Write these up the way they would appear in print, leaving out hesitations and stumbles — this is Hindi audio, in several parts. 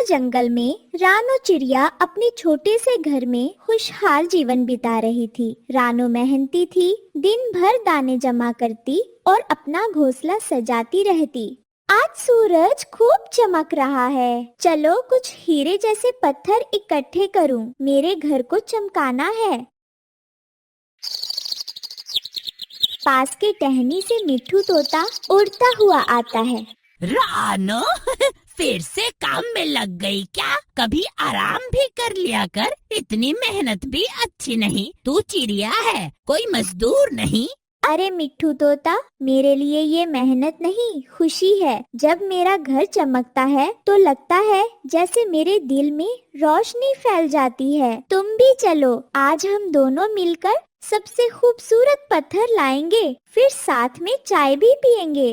जंगल में रानो चिड़िया अपने छोटे से घर में खुशहाल जीवन बिता रही थी। रानो मेहनती थी, दिन भर दाने जमा करती और अपना घोंसला सजाती रहती। आज सूरज खूब चमक रहा है, चलो कुछ हीरे जैसे पत्थर इकट्ठे करूं, मेरे घर को चमकाना है। पास के टहनी से मिट्ठू तोता उड़ता हुआ आता है। रानो फिर से काम में लग गई क्या? कभी आराम भी कर लिया कर, इतनी मेहनत भी अच्छी नहीं। तू चिड़िया है, कोई मजदूर नहीं। अरे मिट्ठू तोता, मेरे लिए ये मेहनत नहीं, खुशी है। जब मेरा घर चमकता है तो लगता है जैसे मेरे दिल में रोशनी फैल जाती है। तुम भी चलो, आज हम दोनों मिलकर सबसे खूबसूरत पत्थर लाएंगे, फिर साथ में चाय भी पिएंगे।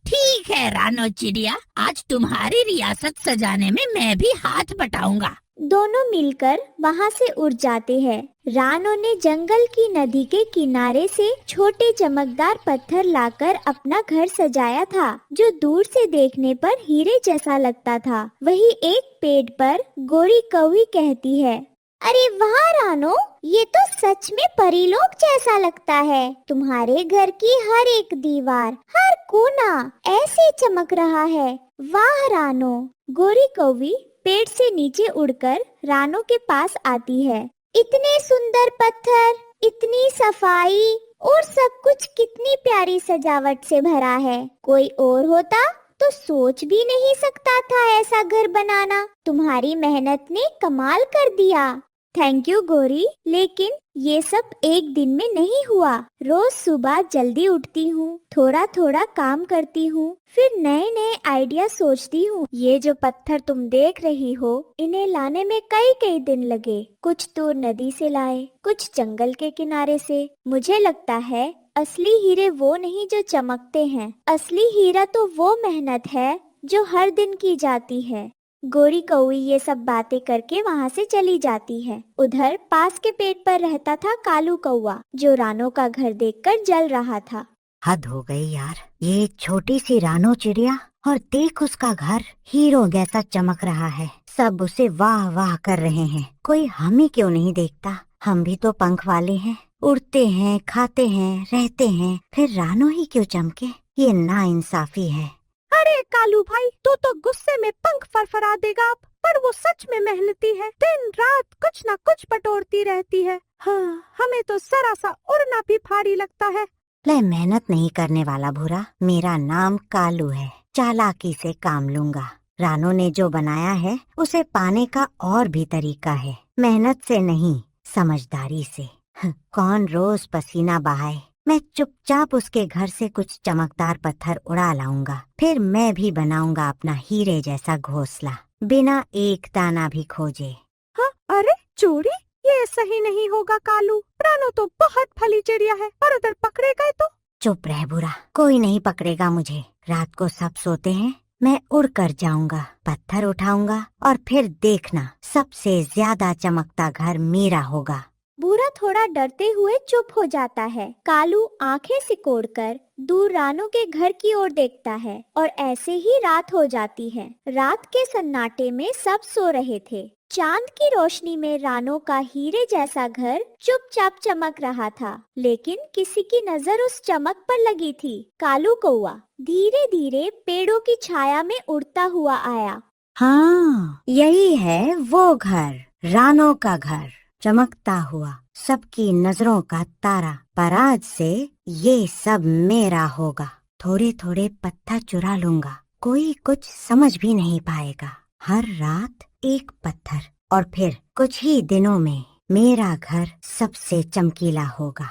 ठीक है रानो चिड़िया, आज तुम्हारी रियासत सजाने में मैं भी हाथ बटाऊंगा। दोनों मिलकर वहाँ से उड़ जाते हैं। रानो ने जंगल की नदी के किनारे से छोटे चमकदार पत्थर लाकर अपना घर सजाया था, जो दूर से देखने पर हीरे जैसा लगता था। वही एक पेड़ पर गोरी कौवी कहती है, अरे वाह रानो, ये तो सच में परीलोक जैसा लगता है। तुम्हारे घर की हर एक दीवार, हर कोना ऐसे चमक रहा है। वाह रानो। गोरी कौवी पेड़ से नीचे उड़कर रानो के पास आती है। इतने सुंदर पत्थर, इतनी सफाई और सब कुछ कितनी प्यारी सजावट से भरा है। कोई और होता तो सोच भी नहीं सकता था ऐसा घर बनाना। तुम्हारी मेहनत ने कमाल कर दिया। थैंक यू गोरी, लेकिन ये सब एक दिन में नहीं हुआ। रोज सुबह जल्दी उठती हूँ, थोड़ा थोड़ा काम करती हूँ, फिर नए नए आइडिया सोचती हूँ। ये जो पत्थर तुम देख रही हो, इन्हें लाने में कई कई दिन लगे। कुछ दूर नदी से लाए, कुछ जंगल के किनारे से। मुझे लगता है असली हीरे वो नहीं जो चमकते हैं, असली हीरा तो वो मेहनत है जो हर दिन की जाती है। गोरी कौवी ये सब बातें करके वहाँ से चली जाती है। उधर पास के पेड़ पर रहता था कालू कौवा, जो रानो का घर देखकर जल रहा था। हद हो गई यार, ये छोटी सी रानो चिड़िया, और देख उसका घर हीरो जैसा चमक रहा है। सब उसे वाह वाह कर रहे हैं, कोई हम ही क्यों नहीं देखता? हम भी तो पंख वाले हैं, उड़ते हैं, खाते हैं, रहते हैं, फिर रानो ही क्यों चमके? ये नाइंसाफी है। अरे कालू भाई, तू तो गुस्से में पंख फरफरा देगा अब, पर वो सच में मेहनती है। दिन रात कुछ न कुछ बटोरती रहती है। हाँ, हमें तो जरा सा उड़ना भी भारी लगता है। ले, मेहनत नहीं करने वाला भूरा, मेरा नाम कालू है, चालाकी से काम लूंगा। रानो ने जो बनाया है उसे पाने का और भी तरीका है, मेहनत से नहीं, समझदारी से। कौन रोज पसीना बहाए? मैं चुपचाप उसके घर से कुछ चमकदार पत्थर उड़ा लाऊंगा, फिर मैं भी बनाऊंगा अपना हीरे जैसा घोंसला, बिना एक दाना भी खोजे। हाँ, अरे चोरी, ये सही नहीं होगा कालू। रानो तो बहुत भली चिड़िया है, और अगर पकड़े गए तो? चुप रह बुरा, कोई नहीं पकड़ेगा मुझे। रात को सब सोते हैं, मैं उड़ कर जाऊंगा, पत्थर उठाऊंगा, और फिर देखना सबसे ज्यादा चमकता घर मेरा होगा। बुरा थोड़ा डरते हुए चुप हो जाता है। कालू आंखें सिकोड़कर दूर रानो के घर की ओर देखता है, और ऐसे ही रात हो जाती है। रात के सन्नाटे में सब सो रहे थे। चांद की रोशनी में रानो का हीरे जैसा घर चुपचाप चमक रहा था, लेकिन किसी की नजर उस चमक पर लगी थी। कालू कौवा धीरे धीरे पेड़ों की छाया में उड़ता हुआ आया। हाँ, यही है वो घर, रानो का घर, चमकता हुआ, सबकी नजरों का तारा। पर आज से ये सब मेरा होगा। थोड़े थोड़े पत्थर चुरा लूंगा, कोई कुछ समझ भी नहीं पाएगा। हर रात एक पत्थर, और फिर कुछ ही दिनों में मेरा घर सबसे चमकीला होगा।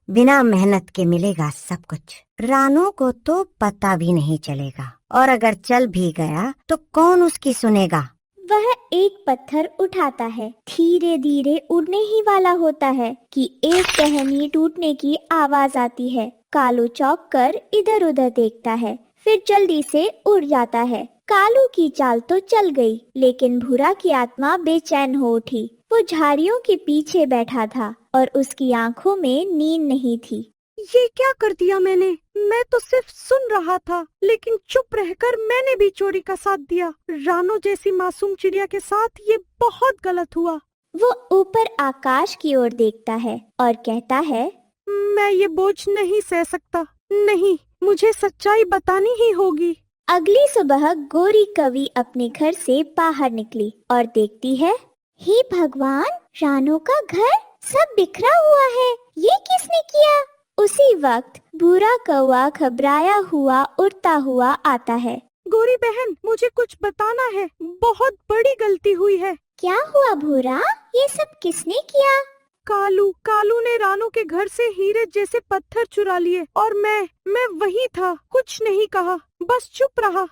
बिना मेहनत के मिलेगा सब कुछ। रानो को तो पता भी नहीं चलेगा, और अगर चल भी गया तो कौन उसकी सुनेगा? वह एक पत्थर उठाता है, धीरे धीरे उड़ने ही वाला होता है कि एक टहनी टूटने की आवाज आती है। कालू चौंक कर इधर उधर देखता है, फिर जल्दी से उड़ जाता है। कालू की चाल तो चल गई, लेकिन भूरा की आत्मा बेचैन हो उठी। वो झाड़ियों के पीछे बैठा था और उसकी आंखों में नींद नहीं थी। ये क्या कर दिया मैंने? मैं तो सिर्फ सुन रहा था, लेकिन चुप रहकर मैंने भी चोरी का साथ दिया। रानो जैसी मासूम चिड़िया के साथ ये बहुत गलत हुआ। वो ऊपर आकाश की ओर देखता है और कहता है, मैं ये बोझ नहीं सह सकता। नहीं, मुझे सच्चाई बतानी ही होगी। अगली सुबह गोरी कवि अपने घर से बाहर निकली और देखती है, हे भगवान, रानो का घर सब बिखरा हुआ है। ये किसने किया? उसी वक्त भूरा कौवा घबराया हुआ उड़ता हुआ आता है। गोरी बहन, मुझे कुछ बताना है। बहुत बड़ी गलती हुई है। क्या हुआ भूरा? ये सब किसने किया? कालू ने रानो के घर से हीरे जैसे पत्थर चुरा लिए और मैं वही था। कुछ नहीं कहा, बस चुप रहा।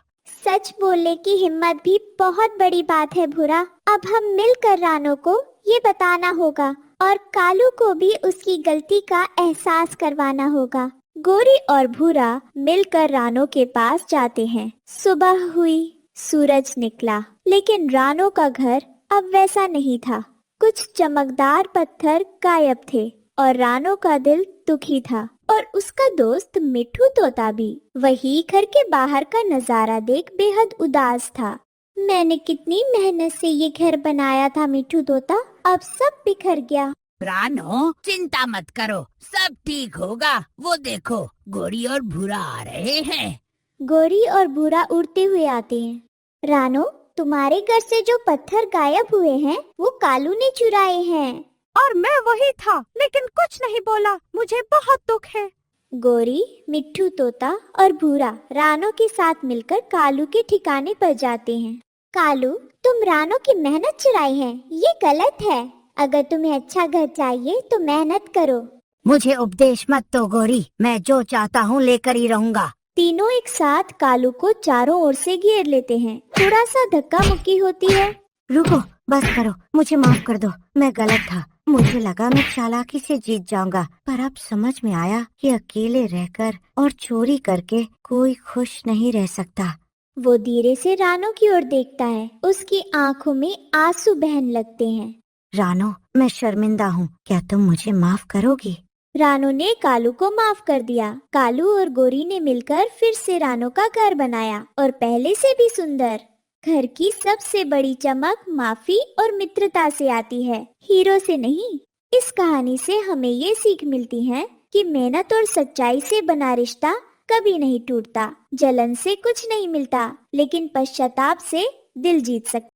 सच बोलने की हिम्मत भी बहुत बड़ी बात है भूरा। अब हम मिलकर रानो को ये बताना होगा और कालू को भी उसकी गलती का एहसास करवाना होगा। गोरी और भूरा मिलकर रानो के पास जाते हैं। सुबह हुई, सूरज निकला, लेकिन रानो का घर अब वैसा नहीं था। कुछ चमकदार पत्थर गायब थे और रानो का दिल दुखी था और उसका दोस्त मिट्ठू तोता भी वही घर के बाहर का नजारा देख बेहद उदास था। मैंने कितनी मेहनत से ये घर बनाया था मिट्ठू तोता, अब सब बिखर गया। रानो, चिंता मत करो, सब ठीक होगा। वो देखो, गोरी और भूरा आ रहे हैं। गोरी और भूरा उड़ते हुए आते हैं। रानो, तुम्हारे घर से जो पत्थर गायब हुए हैं वो कालू ने चुराए हैं। और मैं वही था, लेकिन कुछ नहीं बोला। मुझे बहुत दुख है। गोरी, मिट्ठू तोता और भूरा रानो के साथ मिलकर कालू के ठिकाने पर जाते हैं। कालू, तुम रानो की मेहनत चुराई है, ये गलत है। अगर तुम्हें अच्छा घर चाहिए तो मेहनत करो। मुझे उपदेश मत दो गोरी, मैं जो चाहता हूँ लेकर ही रहूंगा। तीनों एक साथ कालू को चारों ओर से घेर लेते हैं। थोड़ा सा धक्का मुक्की होती है। रुको, बस करो, मुझे माफ कर दो। मैं गलत था। मुझे लगा मैं चालाकी से जीत जाऊंगा, पर अब समझ में आया कि अकेले रहकर और चोरी करके कोई खुश नहीं रह सकता। वो धीरे से रानो की ओर देखता है। उसकी आंखों में आंसू बहन लगते हैं। रानो, मैं शर्मिंदा हूँ, क्या तुम मुझे माफ करोगी? रानो ने कालू को माफ कर दिया। कालू और गोरी ने मिलकर फिर से रानो का घर बनाया और पहले से भी सुंदर। घर की सबसे बड़ी चमक माफी और मित्रता से आती है, हीरो से नहीं। इस कहानी से हमें ये सीख मिलती है कि मेहनत और सच्चाई से बना रिश्ता कभी नहीं टूटता। जलन से कुछ नहीं मिलता, लेकिन पश्चाताप से दिल जीत सकता।